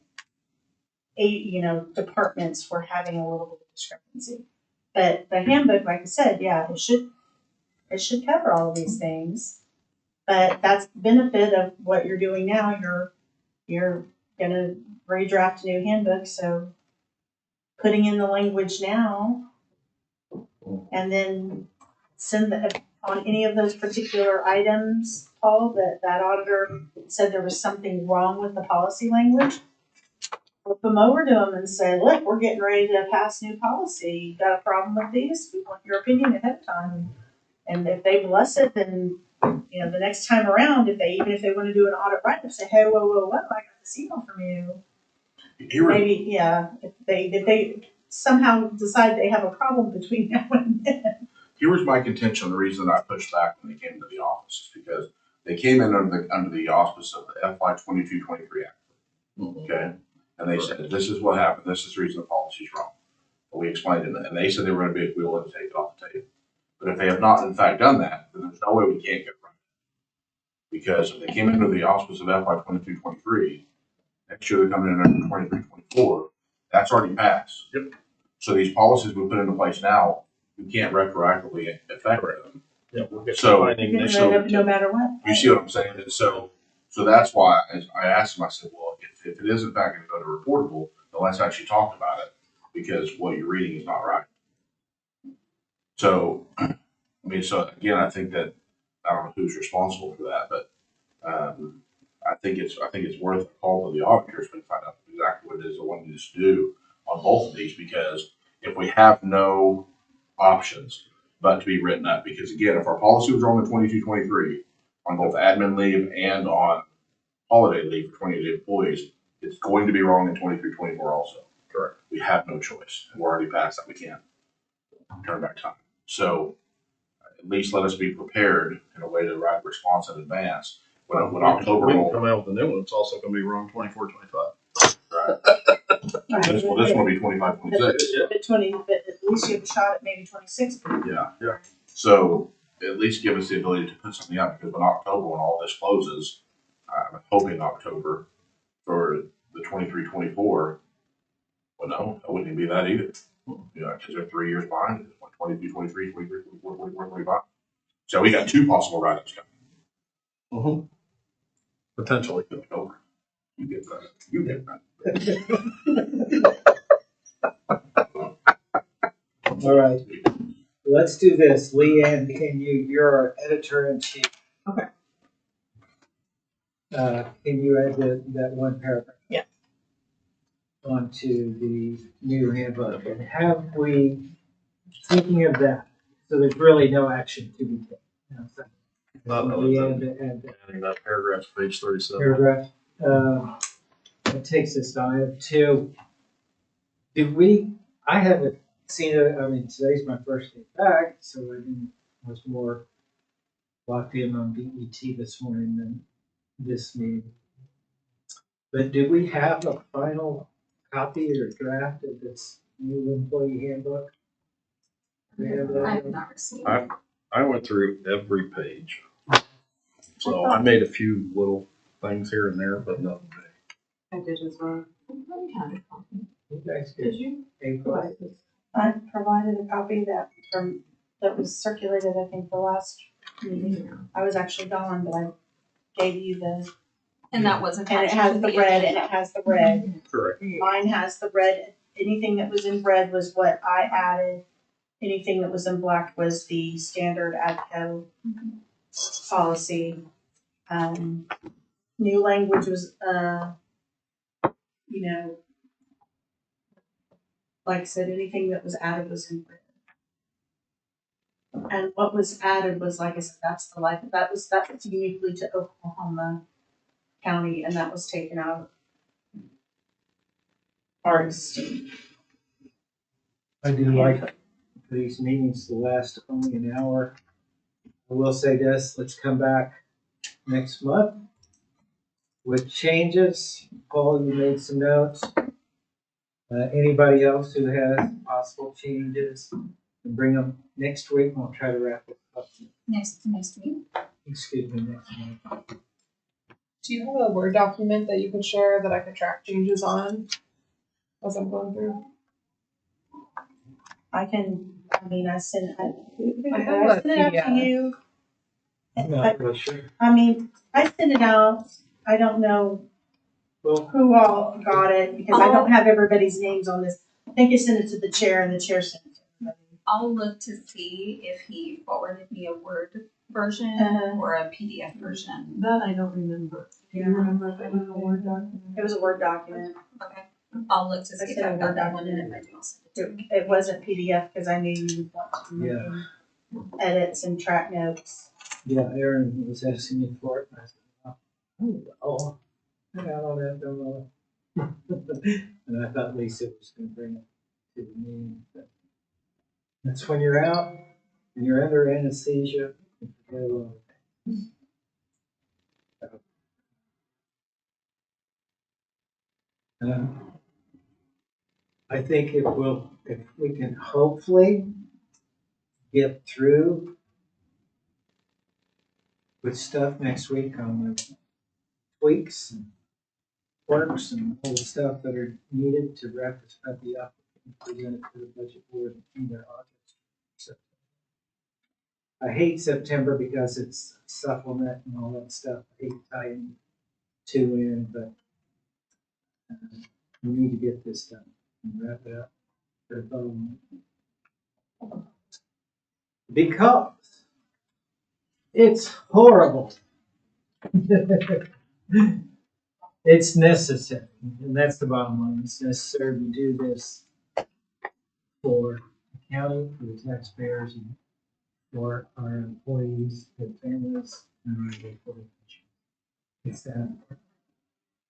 departments were having a little bit of discrepancy. But the handbook, like I said, yeah, it should cover all of these things. But that's the benefit of what you're doing now. You're gonna redraft a new handbook, so putting in the language now, and then send on any of those particular items, Paul, that auditor said there was something wrong with the policy language. Flip them over to them and say, look, we're getting ready to pass new policy. You got a problem with these? We want your opinion ahead of time. And if they bless it, then, the next time around, even if they want to do an audit write-up, say, hey, whoa, I got this email from you. Maybe, if they somehow decide they have a problem between now and then. Here was my contention. The reason I pushed back when they came to the office is because they came in under the auspice of the FY 22-23 Act. Okay, and they said this is what happened. This is the reason the policy's wrong. But we explained it, and they said they were going to be willing to take it off the table. But if they have not, in fact, done that, then there's no way we can't get it right. Because if they came in under the auspice of FY 22-23, next year they're coming in under 23, 24. That's already passed. Yep. So these policies we put into place now, we can't retroactively affect them. Yeah, we'll get So- finding You're next gonna year. end up no matter what. You see what I'm saying? And so that's why as I asked him, I said, well, if it is in fact going to go to reportable, then let's actually talk about it because what you're reading is not right. So, I mean, so again, I think that, I don't know who's responsible for that, but, I think it's worth a call to the auditors to find out exactly what it is they want you to do on both of these, because if we have no options but to be written up, because again, if our policy was wrong in 22, 23 on both admin leave and on holiday leave for 28 employees, it's going to be wrong in 23, 24 also. Correct. We have no choice, and we're already past that. We can't turn back time. So at least let us be prepared in a way to write a response in advance. When October We can rolls, come out with a new one, it's also gonna be wrong 24, 25. Right. this will be 25, 26. But 20, but at least you have a shot at maybe 26. Yeah. Yeah. So at least give us the ability to put something out, because when October, when all this closes, I'm hoping October for the 23, 24. Well, no, it wouldn't even be that either. You know, because they're 3 years behind. 22, 23, 23, 24, 24, 25. So we got two possible write-ups coming. Mm-hmm. Potentially. October. You get that. You get that. All right. Let's do this. Leanne, you're our editor in chief. Okay. Can you add that one paragraph? Yeah. Onto the new handbook, and have we, speaking of that, so there's really no action to be taken. You know, so Not Leanne, other and than adding that paragraph to page 37. paragraph, that takes us to item 2. I haven't seen it, I mean, today's my first day back, so I was more locked in on DET this morning than this meeting. But do we have a final copy or draft of this new employee handbook? I have not received. I went through every page. So I made a few little things here and there, but nothing big. I did as well. You guys Did did. you? April. I provided a copy that was circulated, I think, the last meeting. I was actually gone, but I gave you And that was and attached it has to the the red, and agenda. it has the red. Correct. Mine has the red. Anything that was in red was what I added. Anything that was in black was the standard ADCO policy. New language was, like I said, anything that was added was in red. And what was added was, like I said, that was uniquely to Oklahoma County, and that was taken out of our state. I do like these meetings to last only an hour. I will say this, let's come back next month with changes. Paul, you made some notes. Anybody else who has possible changes, can bring them next week. We'll try to wrap it up. Next week. Excuse me, next month. Do you have a Word document that you could share that I could track changes on as I'm going through? I sent it out PDF. to you. Not real sure. I sent it out. I don't know Well, who all got it because I don't have everybody's names on this. I think I sent it to the chair and the chair sent it to everybody. I'll look to see if he forwarded me a Word version or a PDF version. That I don't remember. Do you remember if it was a Word document? It was a Word document. Okay. I'll look to see if I've got that one, and if I do, I'll send it to you. It wasn't PDF because I knew you would want to be making edits and track notes. yeah, Aaron was asking me for it. And I said, oh, I don't have them. And I thought Lisa was going to bring it to the meeting. But that's when you're out and you're under anesthesia. You forget a lot of things. I think if we can hopefully get through with stuff next week on the tweaks and works and all the stuff that are needed to wrap this puppy up and present it to the budget board in their August. So, I hate September because it's supplement and all that stuff. I hate tying two in, but we need to get this done and wrap it up. Because it's horrible. It's necessary, and that's the bottom line. It's necessary to do this for the county, for the taxpayers, and for our employees, their families, and our corporations. It's that.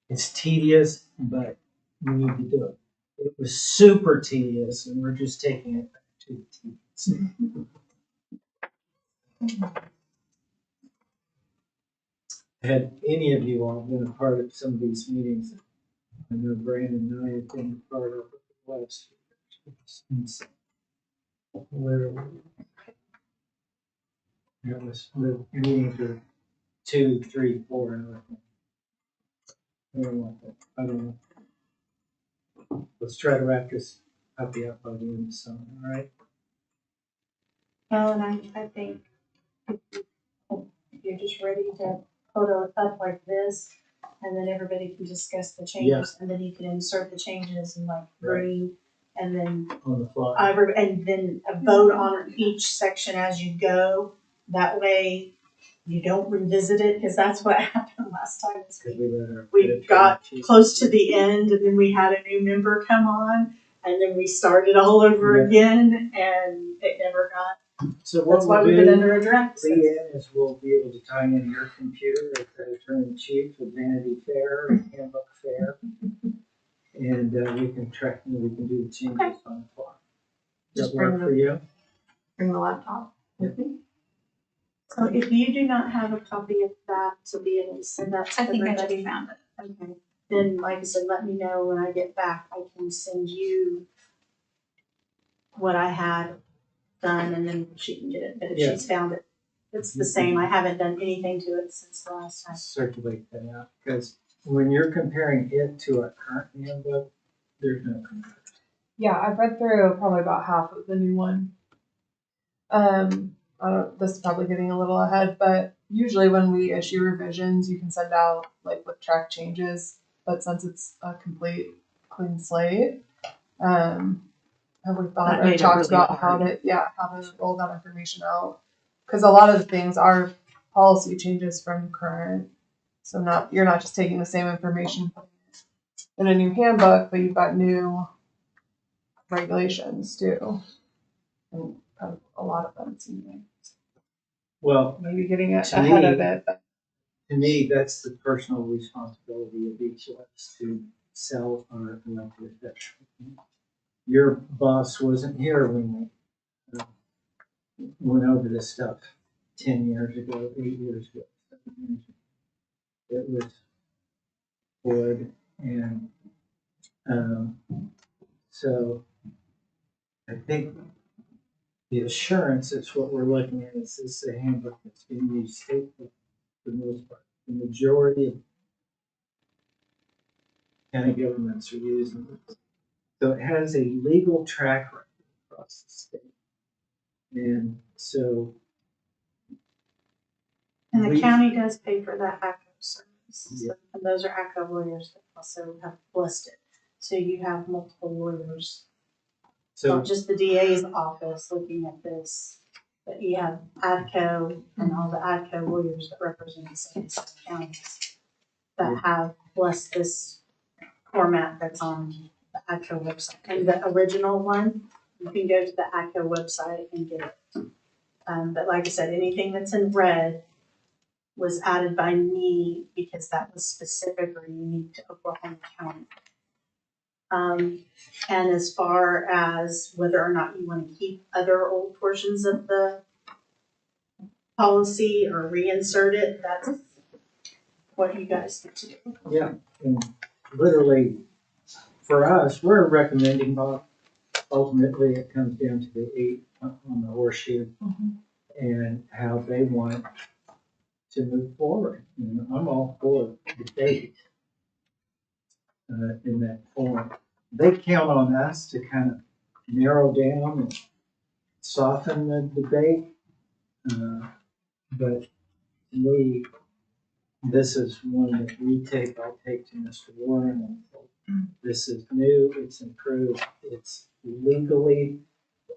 It's tedious, but we need to do it. It was super tedious, and we're just taking it back to the tedious. Had any of you all been a part of some of these meetings? I know Brandon and I have been a part of it the last few years. It's literally. It was the meetings are 2, 3, 4 hours. I don't want that. I don't know. Let's try to wrap this puppy up by the end of the summer, all right? Well, and I think if you're just ready to put it up like this, and then everybody can discuss the changes, and then you can insert the changes in like green, and then On the fly. and then vote on each section as you go. That way, you don't revisit it, because that's what happened last time. We got close to the end, and then we had a new member come on, and then we started all over again, and it never got. So what That's why we'll we've been do, under a draft. Leanne, is we'll be able to tie in your computer as the attorney-in-chief with Vanity Fair and Handbook Fair. And we can track, we can do the changes on the fly. Does Just that work for you? Bring the laptop with me. So if you do not have a copy of that to be able to send that to I think I everybody, just found it. okay, then like I said, let me know when I get back. I can send you what I had done, and then she can get it. But if Yeah. she's found it, it's the same. I haven't done anything to it since the last time. Circulate that out, because when you're comparing it to our current handbook, there's no comparison. Yeah, I've read through probably about half of the new one. This is probably getting a little ahead, but usually when we issue revisions, you can send out like with track changes. But since it's a complete clean slate, have we That thought made or it talked really about hard. how to roll that information out? Because a lot of the things are policy changes from current, so you're not just taking the same information and putting it in a new handbook, but you've got new regulations too, and a lot of them seem Well, maybe getting To ahead of me- it. But to me, that's the personal responsibility of each of us to sell our elected officials. Your boss wasn't here when we went over this stuff 10 years ago, 8 years ago, 7 years ago. It was Ford, and so I think the assurance is what we're looking at. Is this a handbook that's being used stately for the most part? The majority of county governments are using it. So it has a legal track record across the state. And so And the we- county does pay for that ACO service. Yeah. And those are ACO lawyers that also have blessed it. So you have multiple lawyers, so not just the DA's office looking at this, but you have ADCO and all the ADCO lawyers that represent the 77 counties that have blessed this format that's on the ADCO website. And the original one, you can go to the ADCO website and get it. But like I said, anything that's in red was added by me because that was specific or unique to Oklahoma County. And as far as whether or not you want to keep other old portions of the policy or reinsert it, that's what you guys get to do. yeah, and literally for us, we're recommending, ultimately it comes down to the 8 on the horseshoe and how they want to move forward. And I'm all for the debate. in that form. They count on us to kind of narrow down and soften the debate. But to me, this is one that I'll take to Mr. Warren. And this is new, it's improved, it's legally,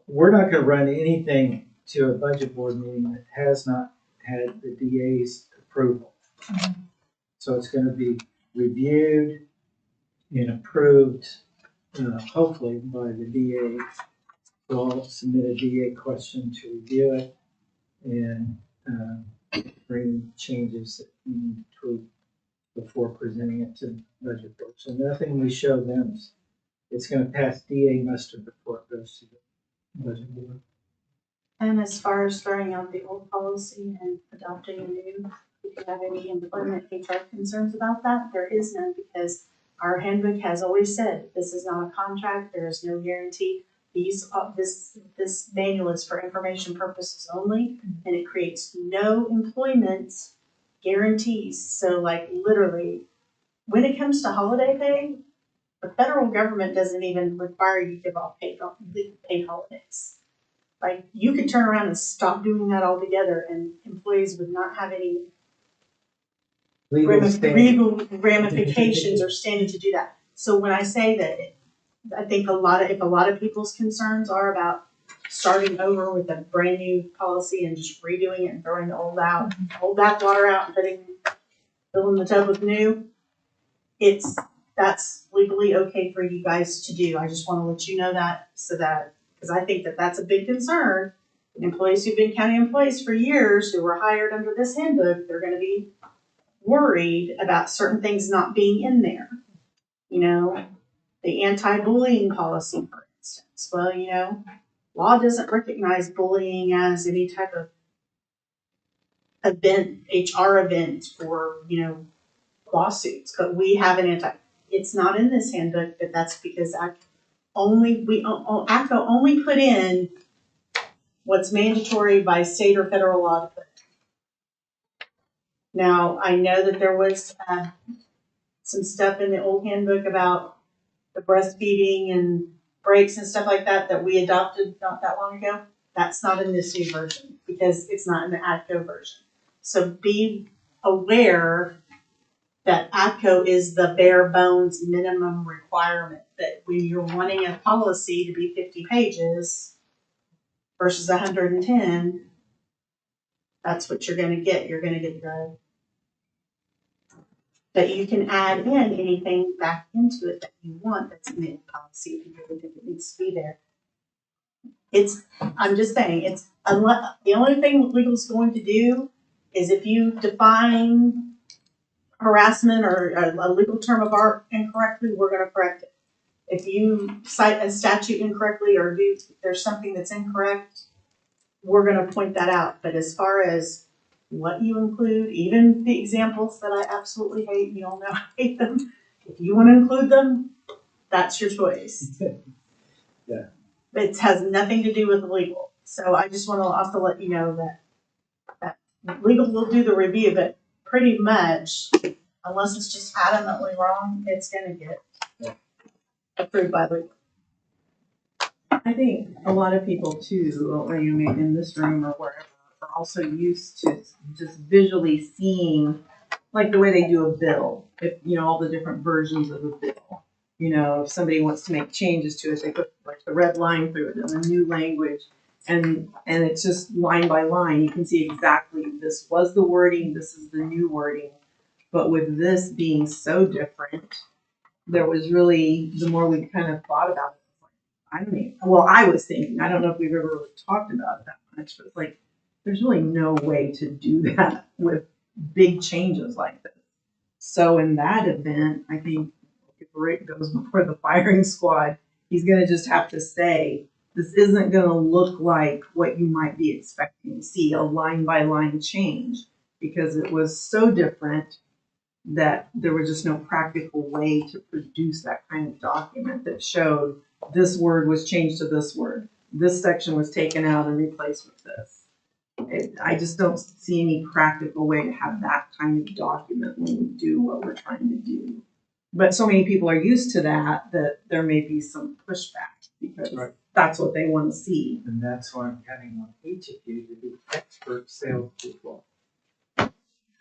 we're not gonna run anything to a budget board meeting that has not had the DA's approval. So it's gonna be reviewed and approved, hopefully by the DA. We'll submit a DA question to review it and bring changes that we need to tweak before presenting it to the budget board. So nothing we show them, it's gonna pass DA muster before it goes to the budget board. And as far as throwing out the old policy and adopting a new, if you have any employment HR concerns about that, there is none, because our handbook has always said, this is not a contract, there is no guarantee. This manual is for information purposes only, and it creates no employment guarantees. So like literally, when it comes to holiday pay, the federal government doesn't even require you to give off paid holidays. Like, you could turn around and stop doing that altogether, and employees would not have any legal ramifications or standing to do that. So when I say that, I think if a lot of people's concerns are about starting over with a brand new policy and just redoing it and throwing the old bathwater out and filling the tub with new, that's legally okay for you guys to do. I just want to let you know that, because I think that that's a big concern. Employees who've been county employees for years, who were hired under this handbook, they're going to be worried about certain things not being in there. You know, the anti-bullying policy, for instance. Well, you know, law doesn't recognize bullying as any type of event, HR event for, you know, lawsuits, but we have it's not in this handbook, but that's because ACO only put in what's mandatory by state or federal law to put in. Now, I know that there was some stuff in the old handbook about the breastfeeding and breaks and stuff like that we adopted not that long ago. That's not in this new version because it's not in the ACO version. So be aware that ACO is the bare bones minimum requirement, that when you're wanting a policy to be 50 pages versus 110, that's what you're going to get. You're going to get the, but you can add in anything back into it that you want that's in the policy if you really think it needs to be there. I'm just saying, the only thing legal's going to do is if you define harassment or a legal term of art incorrectly, we're going to correct it. If you cite a statute incorrectly or there's something that's incorrect, we're going to point that out. But as far as what you include, even the examples that I absolutely hate, you all know I hate them. If you want to include them, that's your choice. Yeah. It has nothing to do with legal. So I just want to also let you know that legal will do the review, but pretty much, unless it's just adamantly wrong, it's going to get approved by legal. I think a lot of people too, or you know, in this room or wherever, are also used to just visually seeing, like the way they do a bill. If you know all the different versions of a bill, you know, if somebody wants to make changes to it, they put like the red line through it and the new language, and it's just line by line. You can see exactly this was the wording, this is the new wording. But with this being so different, there was really, the more we kind of thought about it, I was thinking, I don't know if we've ever really talked about it that much, but it's like, there's really no way to do that with big changes like this. So in that event, I think if Rick goes before the firing squad, he's going to just have to say, this isn't going to look like what you might be expecting to see, a line by line change, because it was so different that there was just no practical way to produce that kind of document that showed this word was changed to this word. This section was taken out and replaced with this. I just don't see any practical way to have that kind of document when we do what we're trying to do. But so many people are used to that there may be some pushback because Right. that's what they want to see. And that's why I'm counting on each of you to be expert salespeople.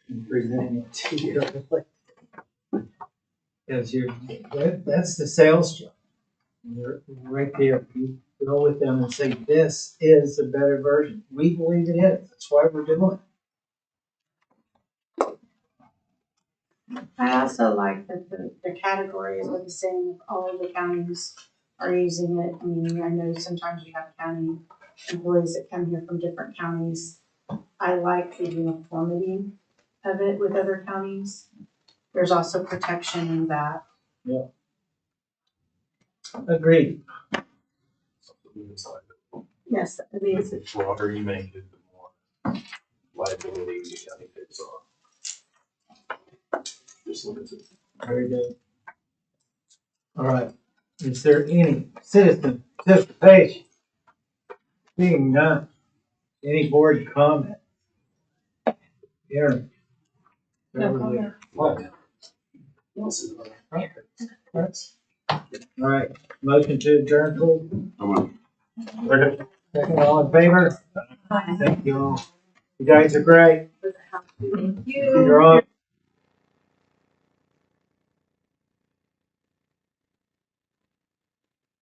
And presenting it to you. Because that's the sales job. You're right there. You go with them and say, this is a better version. We believe it is. That's why we're doing it. I also like that the categories are the same, all of the counties are using it. I mean, I know sometimes you have county employees that come here from different counties. I like the uniformity of it with other counties. There's also protection in that. Agreed. Yes, I mean, The broader you make it, the more liability the county takes on. Just limits it. Very good. All right. Is there any citizen participation? Being none. Any board comment? Aaron? No comment. All right, motion to adjourn, please. I'm Second, all in favor? Thank you all. You guys are great. Thank you. You're on.